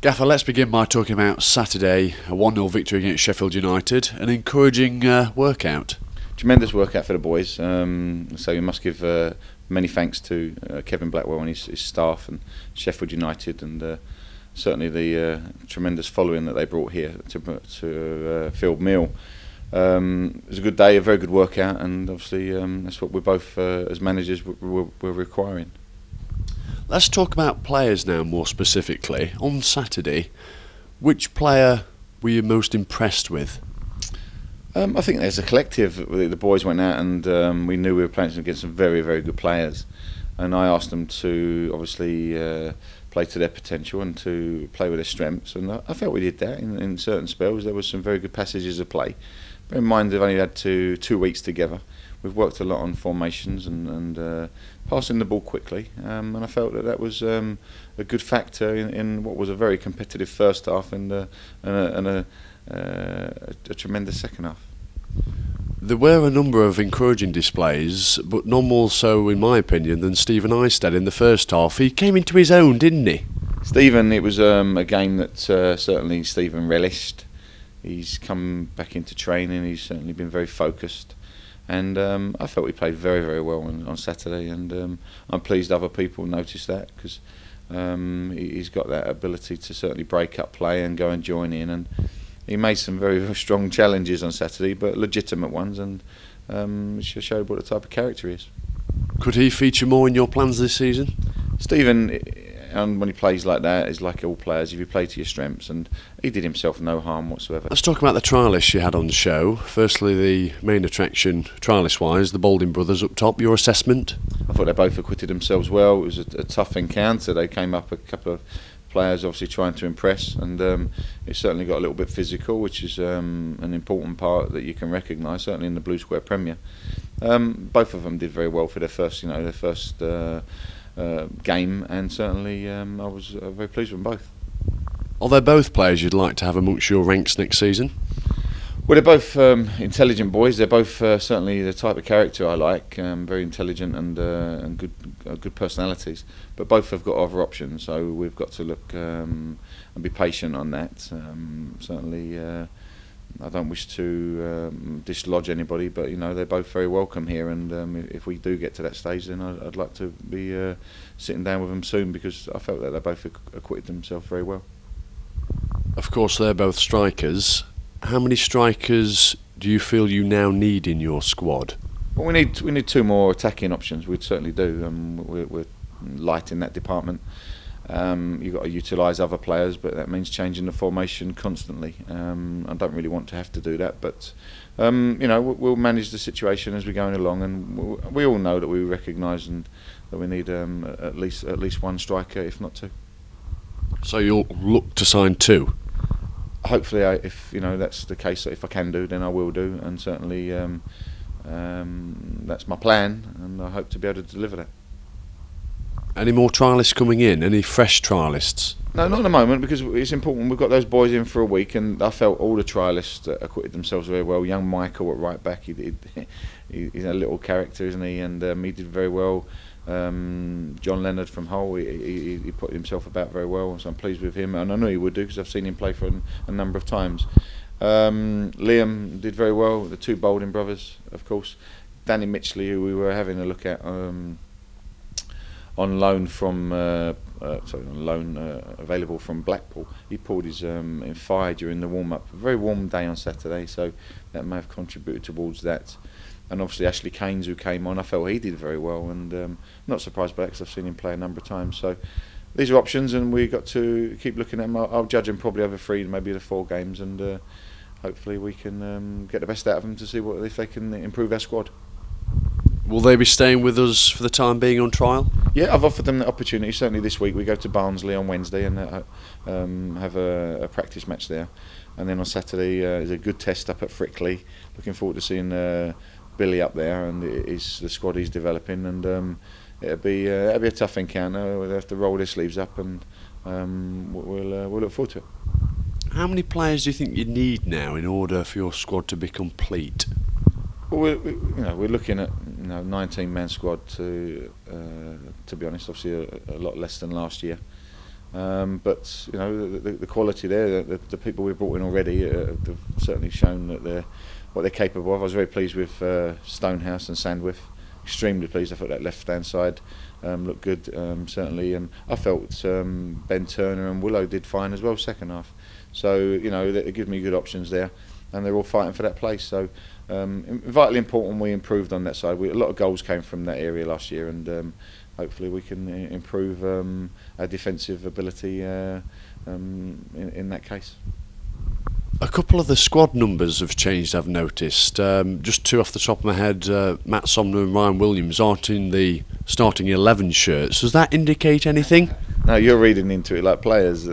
Gaffer, let's begin by talking about Saturday, a 1-0 victory against Sheffield United, an encouraging workout. Tremendous workout for the boys, so we must give many thanks to Kevin Blackwell and his staff and Sheffield United, and certainly the tremendous following that they brought here to Field Mill. It was a good day, a very good workout, and obviously that's what we're both, as managers, we're requiring. Let's talk about players now more specifically. On Saturday, which player were you most impressed with? I think there's a collective. The boys went out and we knew we were playing against some very, very good players. And I asked them to obviously play to their potential and to play with their strengths. And I felt we did that in certain spells. There was some very good passages of play. Bear in mind they've only had 2 weeks together. We've worked a lot on formations and passing the ball quickly. And I felt that was a good factor in what was a very competitive first half and a tremendous second half. There were a number of encouraging displays, but none more so, in my opinion, than Stephen Eisted in the first half. He came into his own, didn't he? Stephen, it was a game that certainly Stephen relished. He's come back into training. He's certainly been very focused, and I felt he played very, very well on Saturday. And I'm pleased other people noticed that, because he's got that ability to certainly break up play and go and join in. And he made some very, very strong challenges on Saturday, but legitimate ones, and showed what the type of character he is. Could he feature more in your plans this season? Stephen, when he plays like that, is like all players. If you play to your strengths, and he did himself no harm whatsoever. Let's talk about the trialists you had on the show. Firstly, the main attraction, trialist-wise, the Balding brothers up top. Your assessment? I thought they both acquitted themselves well. It was a tough encounter. They came up a couple of players obviously trying to impress, and it certainly got a little bit physical, which is an important part that you can recognise, certainly in the Blue Square Premier. Both of them did very well for their first game, and certainly I was very pleased with them both. Are they both players you'd like to have amongst your ranks next season? Well, they're both intelligent boys. They're both certainly the type of character I like, very intelligent and good personalities. But both have got other options, so we've got to look and be patient on that. Certainly, I don't wish to dislodge anybody, but they're both very welcome here. And if we do get to that stage, then I'd like to be sitting down with them soon, because I felt that they both acquitted themselves very well. Of course, they're both strikers. How many strikers do you feel you now need in your squad? Well, we need 2 more attacking options. We'd certainly do. We're light in that department. You've got to utilise other players, but that means changing the formation constantly. I don't really want to have to do that, but we'll manage the situation as we're going along, and we all know that we recognise and that we need at least 1 striker, if not 2. So you'll look to sign 2? Hopefully, if that's the case, if I can do, then I will do, and certainly that's my plan, and I hope to be able to deliver that. Any more trialists coming in? Any fresh trialists? No, not at the moment, because it's important. We've got those boys in for a week, and I felt all the trialists acquitted themselves very well. Young Michael at right back, he's a little character, isn't he? And he did very well. John Leonard from Hull, he put himself about very well, so I'm pleased with him, and I know he would do, because I've seen him play for a number of times. Liam did very well. The 2 Balding brothers, of course. Danny Mitchley, who we were having a look at on loan from available from Blackpool. He pulled his in fire during the warm-up. A very warm day on Saturday, so that may have contributed towards that. And obviously Ashley Keynes, who came on, I felt he did very well, and not surprised by that, because I've seen him play a number of times. So these are options, and we've got to keep looking at them. I'll judge them probably over 3, maybe the 4 games, and hopefully we can get the best out of them to see if they can improve our squad. Will they be staying with us for the time being on trial? Yeah, I've offered them the opportunity. Certainly this week we go to Barnsley on Wednesday and have a practice match there, and then on Saturday is a good test up at Frickley. Looking forward to seeing Billy up there, and the squad he's developing, and it'll be a tough encounter. We'll have to roll their sleeves up, and we'll look forward to it. How many players do you think you need now in order for your squad to be complete? Well, we're looking at 19-man squad to be honest. Obviously a lot less than last year. But you know, the quality there, the people we've brought in already have certainly shown that what they're capable of. I was very pleased with Stonehouse and Sandwith. Extremely pleased. I thought that left-hand side looked good, certainly, and I felt Ben Turner and Willow did fine as well second half. So you know, it gives me good options there, and they're all fighting for that place. So vitally important we improved on that side. A lot of goals came from that area last year, and hopefully we can improve our defensive ability in that case. A couple of the squad numbers have changed, I've noticed. Just two off the top of my head, Matt Somner and Ryan Williams aren't in the starting 11 shirts. Does that indicate anything? No, you're reading into it like players.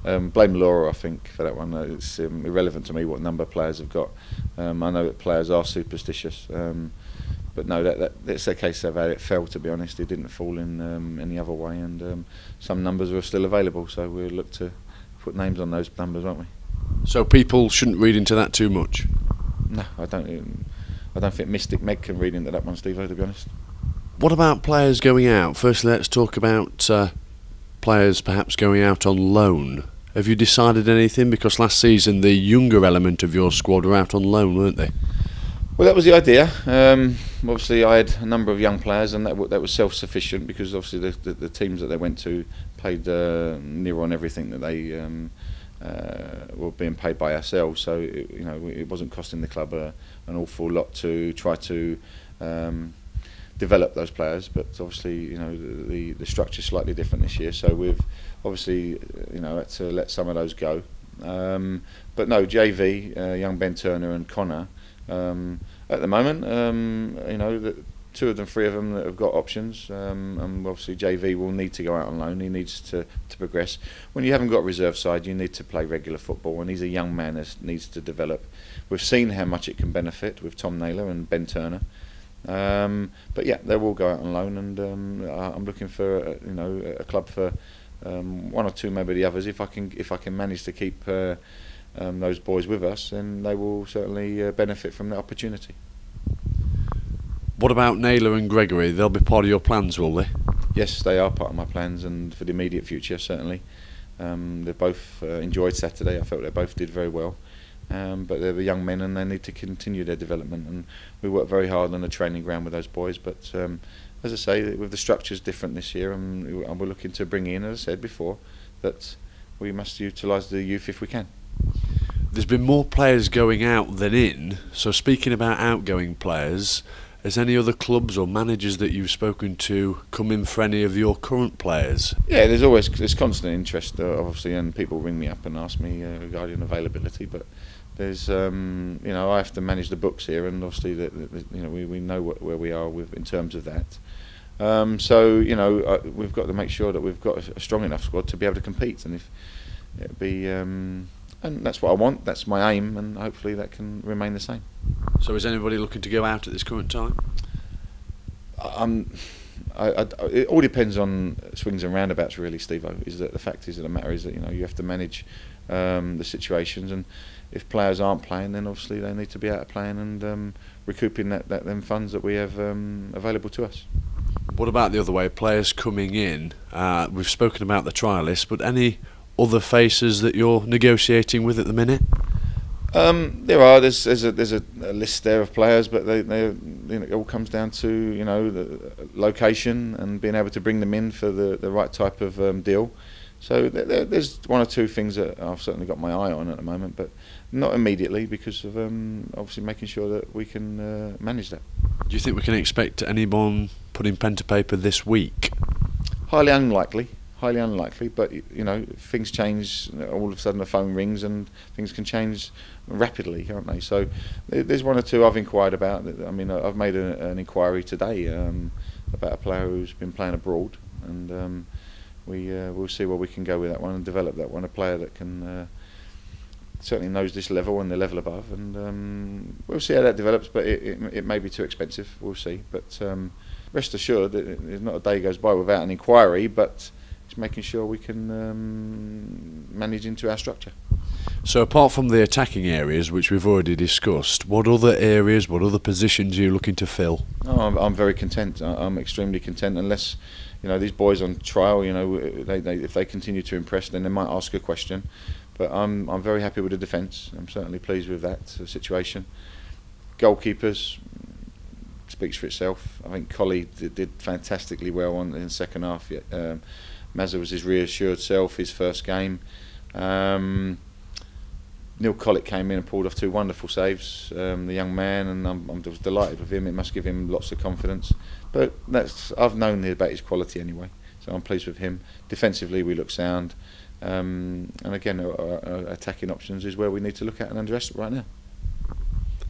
Blame Laura, I think, for that one. It's irrelevant to me what number players have got. I know that players are superstitious. But no, that's a case of how it fell, to be honest. It didn't fall in any other way, and some numbers were still available, so we'll look to put names on those numbers, won't we? So people shouldn't read into that too much? No, I don't think Mystic Meg can read into that one, Steve, to be honest. What about players going out? Firstly, let's talk about players perhaps going out on loan. Have you decided anything? Because last season the younger element of your squad were out on loan, weren't they? Well, that was the idea. Obviously, I had a number of young players, and that was self-sufficient because obviously the teams that they went to paid near on everything that they were being paid by ourselves. So it wasn't costing the club an awful lot to try to develop those players. But obviously, the structure is slightly different this year. So we've obviously had to let some of those go. But no, JV, young Ben Turner and Connor. At the moment, two of them, three of them that have got options, and obviously JV will need to go out on loan. He needs to progress. When you haven't got a reserve side, you need to play regular football, and he's a young man that needs to develop. We've seen how much it can benefit with Tom Naylor and Ben Turner. But yeah, they will go out on loan, and I'm looking for a club for one or two, maybe the others. If I can manage to keep those boys with us, then they will certainly benefit from the opportunity. What about Naylor and Gregory? They'll be part of your plans, will they? Yes, they are part of my plans, and for the immediate future, certainly. They both enjoyed Saturday. I felt they both did very well. But they're the young men, and they need to continue their development. And we work very hard on the training ground with those boys. But as I say, with the structures different this year, and we're looking to bring in, as I said before, that we must utilise the youth if we can. There's been more players going out than in. So speaking about outgoing players, has any other clubs or managers that you've spoken to come in for any of your current players? Yeah, there's constant interest, obviously, and people ring me up and ask me regarding availability. But there's, I have to manage the books here, and obviously, we know where we are in terms of that. So we've got to make sure that we've got a strong enough squad to be able to compete, and if it be. And that's what I want, that's my aim, and hopefully that can remain the same. So is anybody looking to go out at this current time? It all depends on swings and roundabouts, really, Steve-O. The fact is that the matter is that you have to manage the situations, and if players aren't playing, then obviously they need to be out of playing and recouping them funds that we have available to us. What about the other way, players coming in? We've spoken about the trial list, but any other faces that you're negotiating with at the minute? There's a list there of players, but it all comes down to the location and being able to bring them in for the right type of deal. So there's one or two things that I've certainly got my eye on at the moment, but not immediately because of obviously making sure that we can manage that. Do you think we can expect anyone putting pen to paper this week? Highly unlikely, but things change. All of a sudden the phone rings and things can change rapidly, can't they? So there's one or two I've inquired about. I mean, I've made an inquiry today about a player who's been playing abroad, and we'll see where we can go with that one and develop that one. A player that can certainly knows this level and the level above, and we'll see how that develops, but it may be too expensive. We'll see, but rest assured there's not a day goes by without an inquiry, but it's making sure we can manage into our structure. So apart from the attacking areas, which we've already discussed, what other areas, what other positions are you looking to fill? Oh, I'm very content. I'm extremely content. Unless, these boys on trial, if they continue to impress, then they might ask a question. But I'm very happy with the defence. I'm certainly pleased with that situation. Goalkeepers speaks for itself. I think Collie did fantastically well in the second half. Mazza was his reassured self, his first game. Neil Collett came in and pulled off 2 wonderful saves, the young man, and I'm just delighted with him. It must give him lots of confidence. But I've known about his quality anyway, so I'm pleased with him. Defensively, we look sound, and again, our attacking options is where we need to look at and address right now.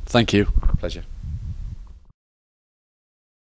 Thank you. Pleasure.